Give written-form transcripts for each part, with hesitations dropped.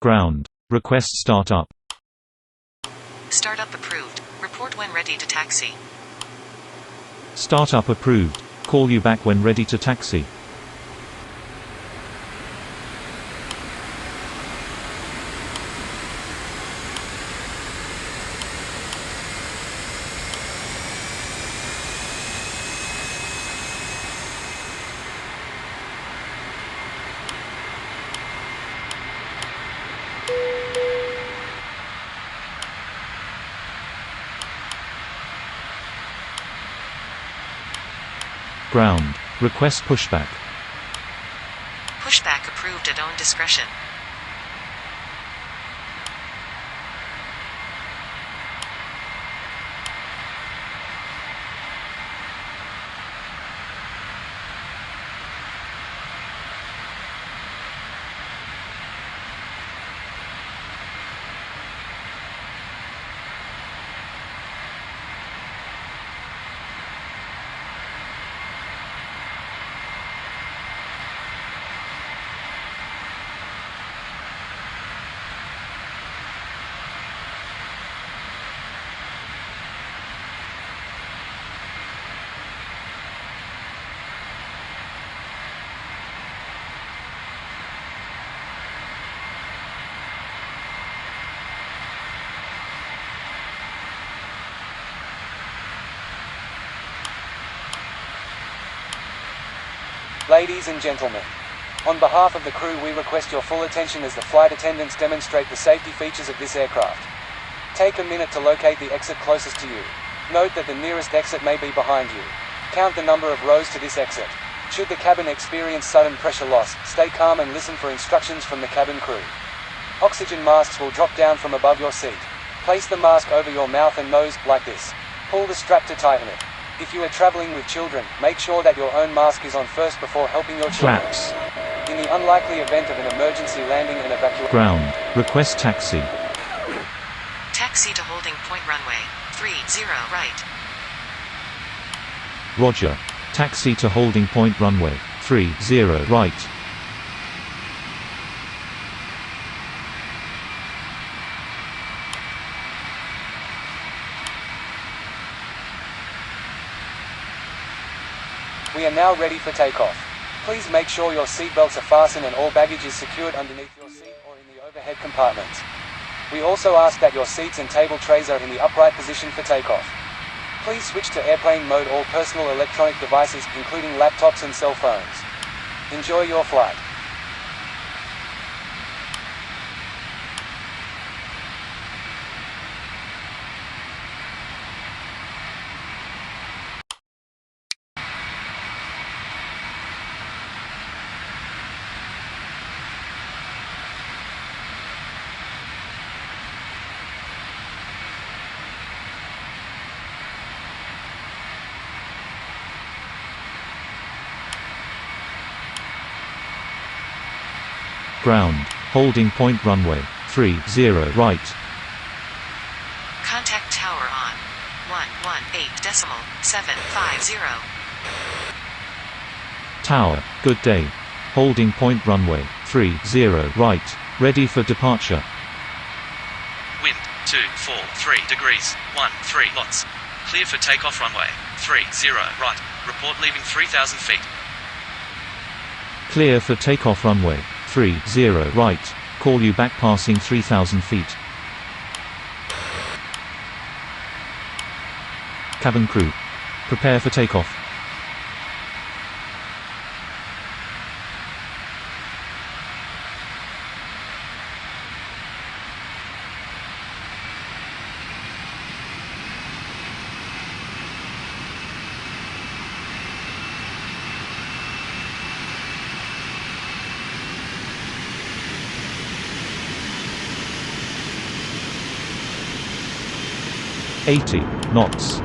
Ground. Request startup. Startup approved. Report when ready to taxi. Startup approved. Call you back when ready to taxi. Ground. Request pushback. Pushback approved at own discretion. Ladies and gentlemen, on behalf of the crew we request your full attention as the flight attendants demonstrate the safety features of this aircraft. Take a minute to locate the exit closest to you. Note that the nearest exit may be behind you. Count the number of rows to this exit. Should the cabin experience sudden pressure loss, stay calm and listen for instructions from the cabin crew. Oxygen masks will drop down from above your seat. Place the mask over your mouth and nose, like this. Pull the strap to tighten it. If you are traveling with children, make sure that your own mask is on first before helping your children. Flaps. In the unlikely event of an emergency landing and evacuation. Ground. Request taxi. Taxi to holding point runway 30 right. Roger. Taxi to holding point runway 30 right. We are now ready for takeoff. Please make sure your seatbelts are fastened and all baggage is secured underneath your seat or in the overhead compartments. We also ask that your seats and table trays are in the upright position for takeoff. Please switch to airplane mode all personal electronic devices, including laptops and cell phones. Enjoy your flight. Ground. Holding point runway 30 right. Contact tower on 118.750. Tower. Good day. Holding point runway 30 right. Ready for departure. Wind 243 degrees 13 knots. Clear for takeoff runway 30 right. Report leaving 3,000 feet. Clear for takeoff runway 30 right. Call you back passing 3,000 feet. Cabin crew. Prepare for takeoff. $80 knots.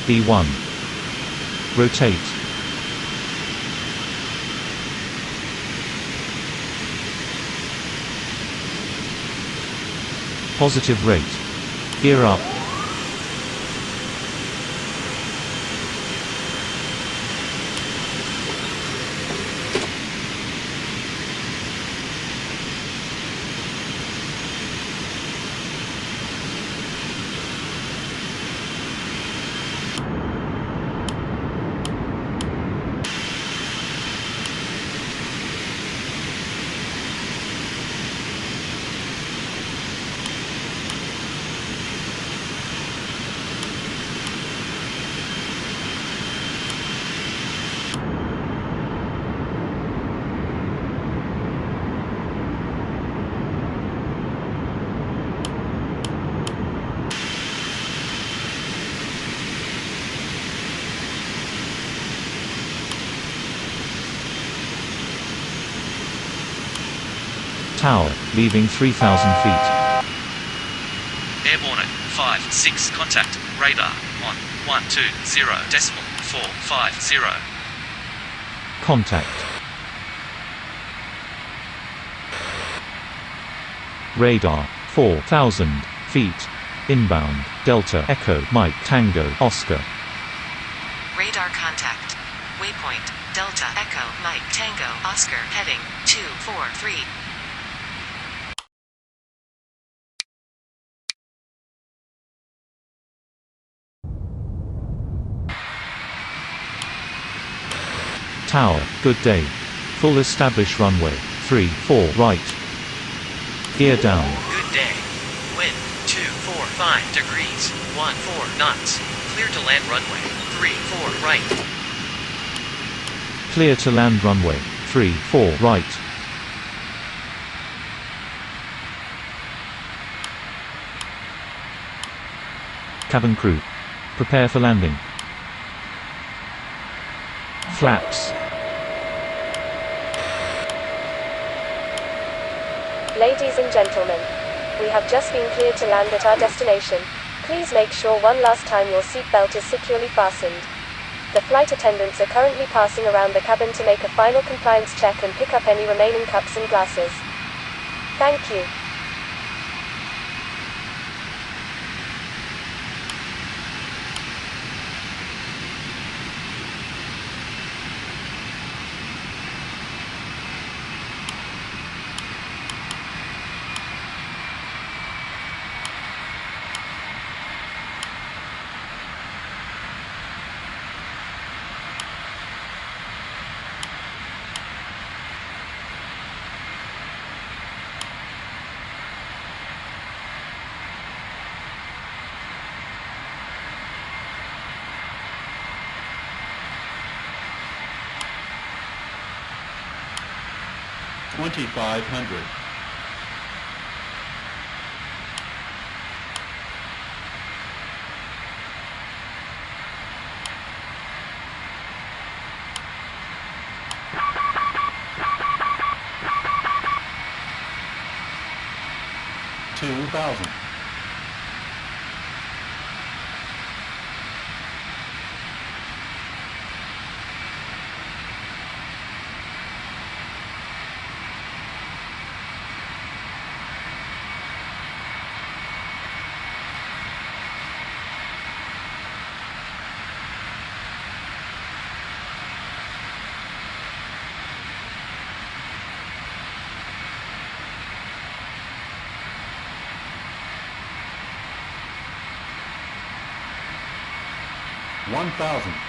B1. Rotate. Positive rate. Gear up. Tower, leaving 3,000 feet. Airborne at 5-6 contact, radar, on 120.450. Contact. Radar, 4,000 feet. Inbound, Delta Echo Mike Tango Oscar. Radar contact. Waypoint, Delta Echo Mike Tango Oscar heading 243. Tower, good day. Full established runway, 34 right. Gear down. Good day. Wind 245 degrees, 14 knots. Clear to land runway 34 right. Clear to land runway, 34 right. Cabin crew. Prepare for landing. Flaps. Ladies and gentlemen, we have just been cleared to land at our destination. Please make sure one last time your seatbelt is securely fastened. The flight attendants are currently passing around the cabin to make a final compliance check and pick up any remaining cups and glasses. Thank you. $2,500. $2,000. $1,000.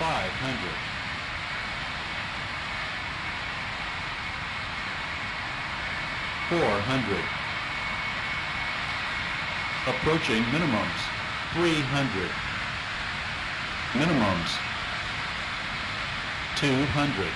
$500. $400. Approaching minimums. 300. Minimums. 200.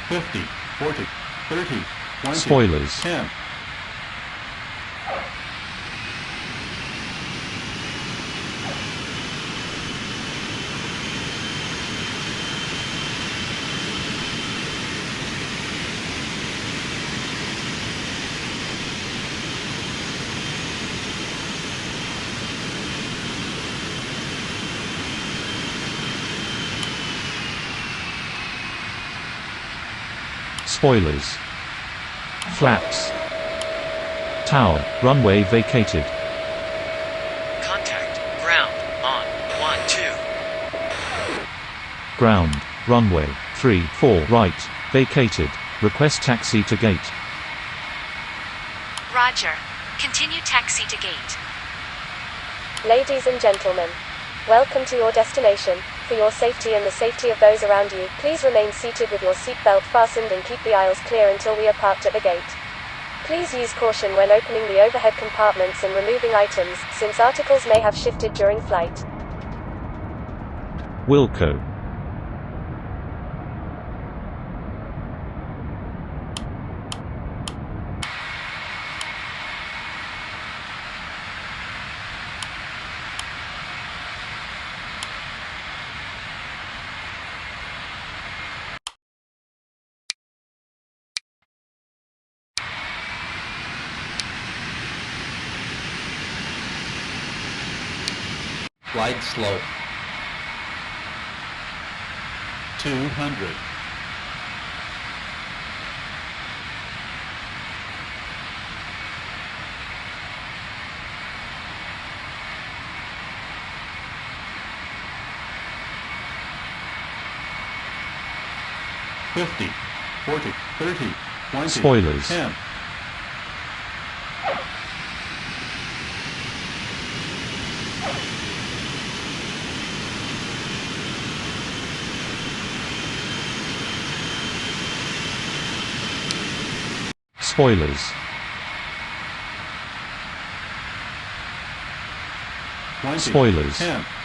$50, $40, $30, $20, Spoilers. $10. Spoilers. Flaps. Tower, runway vacated. Contact, ground, on, 1-2. Ground, runway, 3-4 right, vacated. Request taxi to gate. Roger. Continue taxi to gate. Ladies and gentlemen, welcome to your destination. For your safety and the safety of those around you, please remain seated with your seatbelt fastened and keep the aisles clear until we are parked at the gate. Please use caution when opening the overhead compartments and removing items, since articles may have shifted during flight. Wilco. Glide slope. 200. $50, $40, $30, $20, Spoilers. $10. Spoilers. 20, Spoilers. 10.